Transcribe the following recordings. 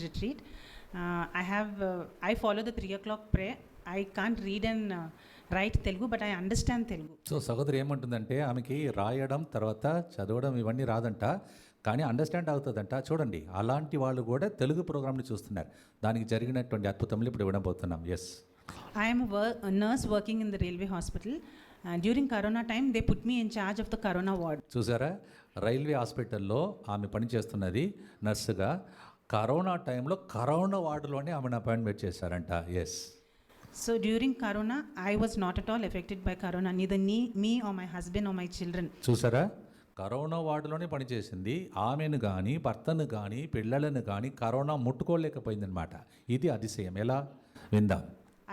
retreat. I follow the 3 o'clock prayer. I can't read and write Telugu, but I understand Telugu. So సహోదరి ఏమంటుందంటే ఆమెకి రాయడం తర్వాత చదవడం ఇవన్నీ రాదంట, కానీ అండర్స్టాండ్ అవుతుందంట. చూడండి, అలాంటి వాళ్ళు కూడా తెలుగు ప్రోగ్రామ్ని చూస్తున్నారు. దానికి జరిగినటువంటి అద్భుతములు ఇప్పుడు వినబోతున్నాం. Yes, I am a nurse working in the railway hospital. During Corona time, they put me in charge of the Corona ward. చూసారా, రైల్వే హాస్పిటల్లో ఆమె పనిచేస్తున్నది నర్సుగా. కరోనా టైంలో కరోనా వార్డులోనే ఆమెను అపాయింట్మెంట్ చేశారంట. Yes. So during Corona, I was not at all affected by Corona, neither me or my husband or my children. చూసారా, corona వార్డులోనే పనిచేసింది. ఆమెను కానీ భర్తను కానీ పిల్లలను కానీ కరోనా ముట్టుకోలేకపోయిందనమాట. ఇది అతిశయం. ఎలా విందాం.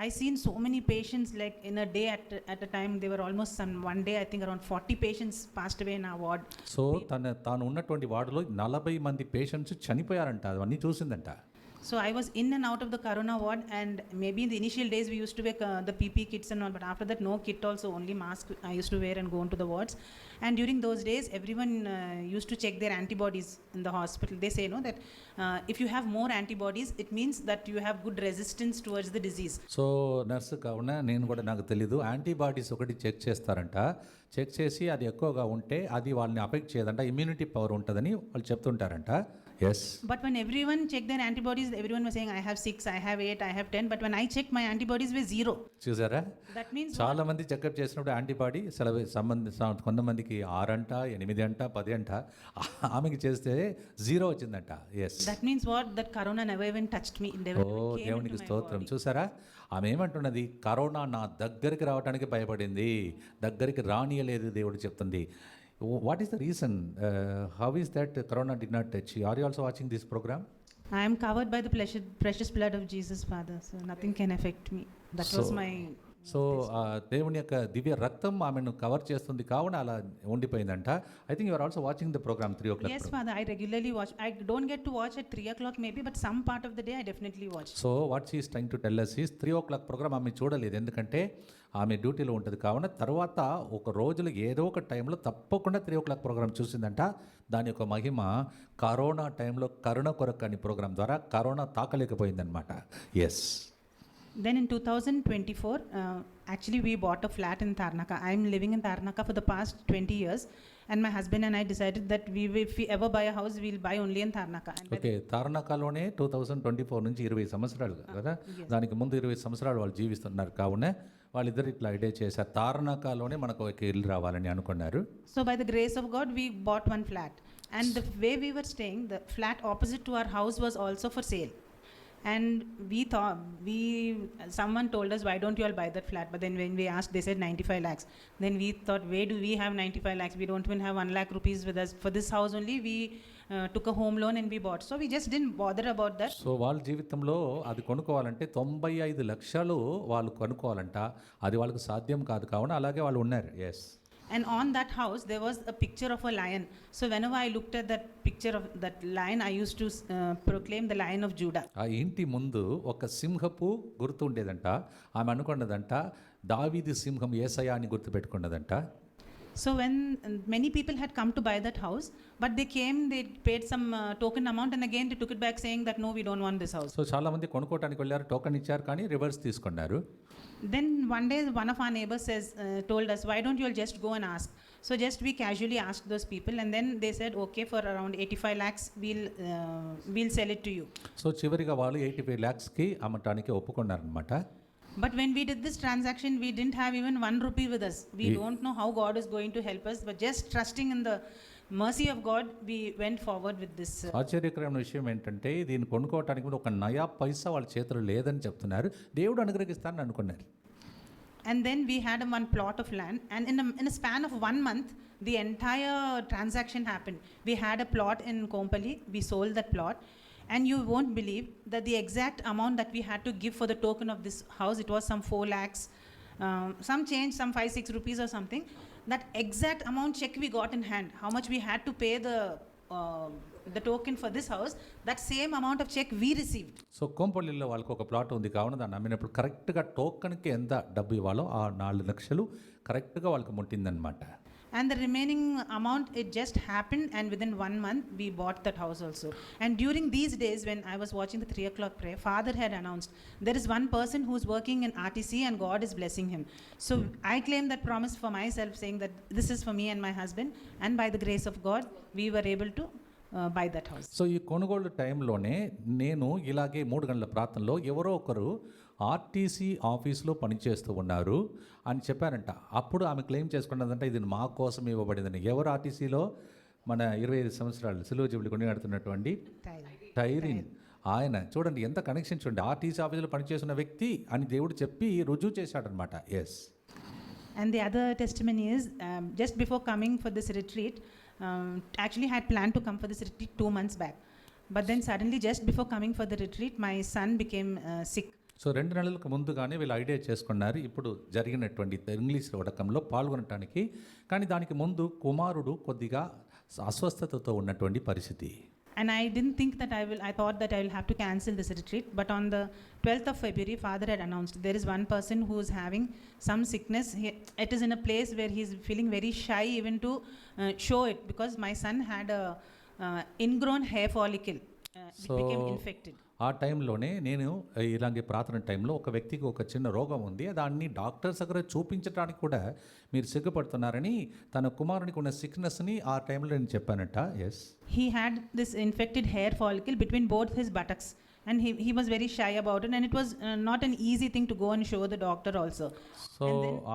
I seen so many patients, like in a day at a time there were almost one day I think around 40 patients passed away in our ward. So తాను ఉన్నటువంటి వార్డులో 40 మంది పేషెంట్స్ చనిపోయారంట. అవన్నీ చూసిందంట. So I was in and out of the Corona ward, and maybe in the initial days we used to wear the PP kits and all, but after that no kit also, only mask I used to wear and go into the wards. And during those days everyone used to check their antibodies in the hospital. They say that if you have more antibodies, it means that you have good resistance towards the disease. So nurse కావున నేను కూడా నాకు తెలీదు, antibodies ఒకటి check చేస్తారంట. Check చేసి అది ఎక్కువగా ఉంటే అది వాళ్ళని అఫెక్ట్ చేయదంట, ఇమ్యూనిటీ పవర్ ఉంటుందని వాళ్ళు చెప్తుంటారంట. Yes. But when everyone checked their antibodies, everyone was saying I have 6, I have 8, I have 10, but when I checked my antibodies were 0. చూసారా, that means చాలా మంది చెకప్ చేసినప్పుడు యాంటీబాడీ కొంతమందికి 6 అంట, 8 అంట, 10 అంట. ఆమెకి చేస్తే 0 వచ్చిందంట. Yes. that means what? That Corona never even touched me. దేవునికి స్తోత్రం. చూసారా, ఆమె ఏమంటున్నది, కరోనా నా దగ్గరికి రావడానికి భయపడింది, దగ్గరికి రానియలేదు దేవుడు చెప్తుంది. What is the reason? How is that Corona did not touch you? Are you also watching this program? I am covered by the precious blood of Jesus, Father, so nothing can affect me. That was my so దేవుని యొక్క దివ్య రక్తం ఆమెను cover చేస్తుంది కావున అలా ఉండిపోయిందంట. I think you are also watching the programme 3 o'clock. Yes, Father, I regularly watch. I don't get to watch at 3 o'clock maybe, but some part of the day I definitely watch. So what she is trying to tell us is 3 o'clock programme ఆమె చూడలేదు, ఎందుకంటే ఆమె డ్యూటీలో ఉంటుంది కావున. తర్వాత ఒక రోజులో ఏదో ఒక టైంలో తప్పకుండా 3 o'clock ప్రోగ్రామ్ చూసిందంట. దాని యొక్క మహిమ కరోనా టైంలో కరుణ కొరకు అని ప్రోగ్రామ్ ద్వారా corona తాకలేకపోయిందనమాట. Yes. Then in 2024, actually we bought a flat in Tarnaka. I am living in Tarnaka for the past 20 years, and my husband and I decided that if we ever buy a house, we'll buy only in Tarnaka. Okay, తార్నాకలోనే 2024 నుంచి 20 సంవత్సరాలు కదా, దానికి ముందు 20 సంవత్సరాలు వాళ్ళు జీవిస్తున్నారు కావున వాళ్ళిద్దరు ఇట్లా ఐడియా చేశారు, తార్నాకలోనే మనకు ఒక ఇల్లు రావాలని అనుకున్నారు. So by the grace of God, we bought one flat, and the way we were staying, the flat opposite to our house was also for sale. And we thought, someone told us, why don't you all buy that flat? But then when we asked, they said 95 lakhs. Then we thought, where do we have 95 lakhs? We don't even have 1 lakh rupees with us. For this house only, we took a home loan and we bought. So we just didn't bother about that. So వాళ్ళ జీవితంలో అది కొనుక్కోవాలంటే 95 లక్షలు వాళ్ళు కొనుక్కోవాలంట. అది వాళ్ళకు సాధ్యం కాదు కావున అలాగే వాళ్ళు ఉన్నారు. Yes. And on that house there was a picture of a lion. So whenever I looked at that picture of that lion, I used to proclaim the Lion of Judah. ఆ ఇంటి ముందు ఒక సింహపు గుర్తు ఉండేదంట. ఆమె అనుకున్నదంట దావీదు సింహం యేసయ్య అని గుర్తు పెట్టుకున్నదంట. So when many people had come to buy that house, but they came, they paid some token amount, and again they took it back saying that no, we don't want this house. So చాలా మంది కొనుక్కోవడానికి వెళ్ళారు, token ఇచ్చారు, కానీ reverse తీసుకున్నారు. Then one day one of our neighbors told us, why don't you all just go and ask? So just we casually asked those people, and then they said, okay, for around 85 lakhs we'll sell it to you. So చివరిగా వాళ్ళు 85 lakhsకి అమ్మటానికి ఒప్పుకున్నారనమాట. But when we did this transaction, we didn't have even 1 rupee with us. We don't know how God is going to help us, but just trusting in the mercy of God, we went forward with this. ఆశ్చర్యకరమైన విషయం ఏంటంటే దీన్ని కొనుక్కోవటానికి కూడా ఒక నయా పైసా వాళ్ళ చేతులు లేదని చెప్తున్నారు. దేవుడు అనుగ్రహిస్తానని అనుకున్నారు. And then we had one plot of land, and in a span of 1 month, the entire transaction happened. We had a plot in Kompally, we sold that plot. And you won't believe that the exact amount that we had to give for the token of this house, it was some 4 lakhs, some change, some 5-6 rupees or something. That exact amount check we got in hand, how much we had to pay the token for this house, that same amount of check we received. So కోంపల్లిలో వాళ్ళకి ఒక plot ఉంది కావున దాన్ని అమ్మినప్పుడు కరెక్ట్గా టోకన్కి ఎంత డబ్బు ఇవ్వాలో ఆ 4 లక్షలు కరెక్ట్గా వాళ్ళకి ముట్టిందనమాట. And the remaining amount, it just happened, and within 1 month we bought that house also. And during these days when I was watching the 3 o'clock prayer, Father had announced there is one person who's working in RTC and God is blessing him. So I claim that promise for myself, saying that this is for me and my husband, and by the grace of God we were able to buy that house. So ఈ కొనుగోలు టైంలోనే నేను ఇలాగే 3 గంటల ప్రార్థనలో ఎవరో ఒకరు RTC ఆఫీస్లో పనిచేస్తూ ఉన్నారు అని చెప్పారంట. అప్పుడు ఆమె క్లెయిమ్ చేసుకున్నదంటే ఇది మా కోసం ఇవ్వబడిందని. ఎవరు ఆర్టీసీలో? మన 25 సంవత్సరాలు సిలువ జూబిలీ కొనియాడుతున్నటువంటి టైరిన్. ఆయన చూడండి ఎంత కనెక్షన్ చూడండి. ఆర్టీసీ ఆఫీసులో పనిచేస్తున్న వ్యక్తి అని దేవుడు చెప్పి రుజువు చేశాడనమాట. Yes. And the other testimony is, just before coming for this retreat, actually had planned to come for this retreat 2 months back. But then suddenly, just before coming for the retreat, my son became sick. So 2 నెలలకు ముందుగానే వీళ్ళు idea చేసుకున్నారు ఇప్పుడు జరిగినటువంటి English వడకంలో పాల్గొనటానికి. కానీ దానికి ముందు కుమారుడు కొద్దిగా అస్వస్థతతో ఉన్నటువంటి పరిస్థితి. And I didn't think that I thought that I will have to cancel this retreat. But on the 12th of February, Father had announced there is one person who is having some sickness. It is in a place where he is feeling very shy even to show it, because my son had a ingrown hair follicle which became infected. ఆ టైంలోనే నేను ఇలాంటి ప్రార్థన టైంలో ఒక వ్యక్తికి ఒక చిన్న రోగం ఉంది, దాన్ని డాక్టర్స్ దగ్గర చూపించడానికి కూడా మీరు సిగ్గుపడుతున్నారని తన కుమారునికి ఉన్న సిక్నెస్ని ఆ టైంలో నేను చెప్పానట. Yes. He had this infected hair follicle between both his buttocks, and he was very shy about it, and it was not an easy thing to go and show the doctor also. So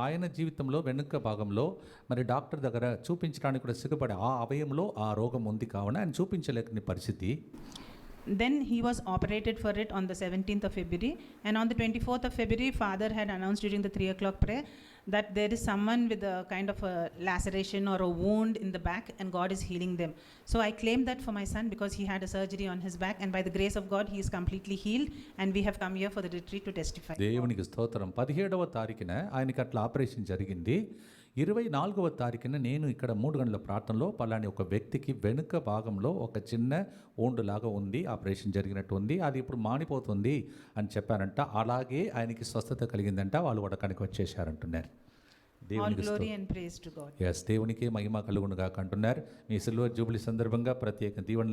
ఆయన జీవితంలో వెనుక భాగంలో మరి doctor దగ్గర చూపించడానికి కూడా సిగ్గుపడే ఆ అవయంలో ఆ రోగం ఉంది కావున ఆయన చూపించలేని పరిస్థితి. Then he was operated for it on the 17th of February, and on the 24th of February, Father had announced during the 3 o'clock prayer that there is someone with a kind of a laceration or a wound in the back, and God is healing them. So I claimed that for my son, because he had a surgery on his back, and by the grace of God he is completely healed, and we have come here for the retreat to testify. దేవునికి స్తోత్రం. 17వ తారీఖున ఆయనకి అట్లా operation జరిగింది. 24వ తారీఖున నేను ఇక్కడ 3 గంటల ప్రార్థనలో పలాని ఒక వ్యక్తికి వెనుక భాగంలో ఒక చిన్న ఓండులాగా ఉంది, ఆపరేషన్ జరిగినట్టు ఉంది, అది ఇప్పుడు మానిపోతుంది అని చెప్పారంట. అలాగే ఆయనకి స్వస్థత కలిగిందంట. వాళ్ళు వడకానికి వచ్చేసారంటున్నారు. All glory and praise to God. Yes, దేవునికి మహిమ కలుగునుగాక అంటున్నారు. మీ సిల్వర్ జూబిలీ సందర్భంగా ప్రత్యేక దీవెనలు